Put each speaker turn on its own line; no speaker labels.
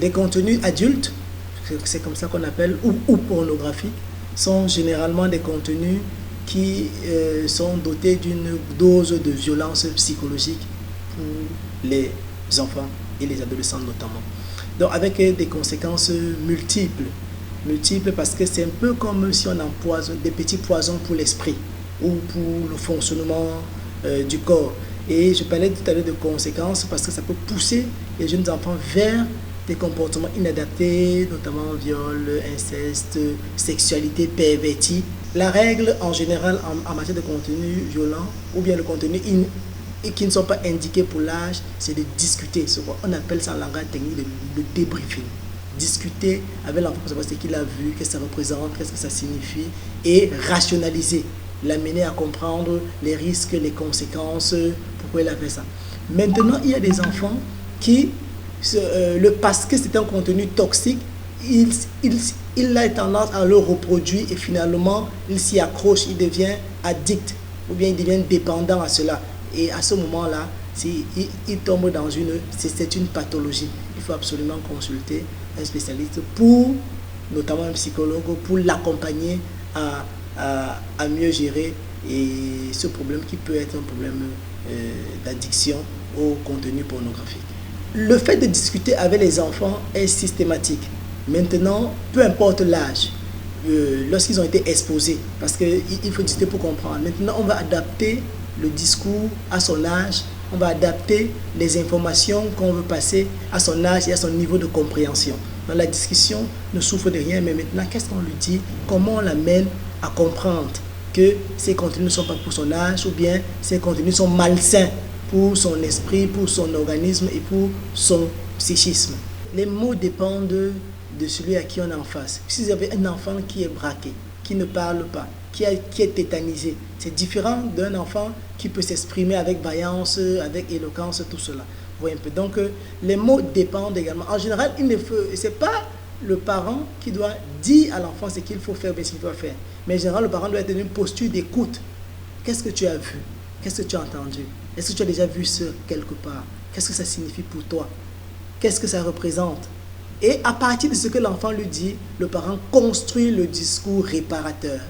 Les contenus adultes, c'est comme ça qu'on appelle, ou pornographiques, sont généralement des contenus qui sont dotés d'une dose de violence psychologique pour les enfants et les adolescents notamment. Donc avec des conséquences multiples parce que c'est un peu comme si on empoisonne des petits poisons pour l'esprit ou pour le fonctionnement du corps. Et je parlais tout à l'heure de conséquences parce que ça peut pousser les jeunes enfants vers des comportements inadaptés, notamment viol, inceste, sexualité pervertie. La règle en général en matière de contenu violent ou bien le contenu qui ne sont pas indiqués pour l'âge, c'est de discuter. On appelle ça en langage technique le débriefing. Discuter avec l'enfant pour savoir ce qu'il a vu, qu'est-ce que ça représente, qu'est-ce que ça signifie, et rationaliser, l'amener à comprendre les risques, les conséquences, pourquoi il a fait ça. Maintenant, il y a des enfants qui, parce que c'est un contenu toxique, il a tendance à le reproduire et finalement, il s'y accroche, il devient addict ou bien il devient dépendant à cela. Et à ce moment-là, il tombe dans c'est une pathologie. Il faut absolument consulter un spécialiste notamment un psychologue, pour l'accompagner à mieux gérer ce problème qui peut être un problème d'addiction au contenu pornographique. Le fait de discuter avec les enfants est systématique. Maintenant, peu importe l'âge, lorsqu'ils ont été exposés, parce qu'il faut discuter pour comprendre. Maintenant, on va adapter le discours à son âge, on va adapter les informations qu'on veut passer à son âge et à son niveau de compréhension. Dans la discussion ne souffre de rien, mais maintenant, qu'est-ce qu'on lui dit? Comment on l'amène à comprendre que ces contenus ne sont pas pour son âge ou bien ces contenus sont malsains pour son esprit, pour son organisme et pour son psychisme. Les mots dépendent de celui à qui on est en face. Si vous avez un enfant qui est braqué, qui ne parle pas, qui est tétanisé, c'est différent d'un enfant qui peut s'exprimer avec vaillance, avec éloquence, tout cela. Vous voyez un peu. Donc, les mots dépendent également. En général, ce n'est pas le parent qui doit dire à l'enfant ce qu'il faut faire, ce qu'il doit faire. Mais en général, le parent doit être dans une posture d'écoute. Qu'est-ce que tu as vu? Qu'est-ce que tu as entendu? Est-ce que tu as déjà vu ça quelque part? Qu'est-ce que ça signifie pour toi? Qu'est-ce que ça représente? Et à partir de ce que l'enfant lui dit, le parent construit le discours réparateur.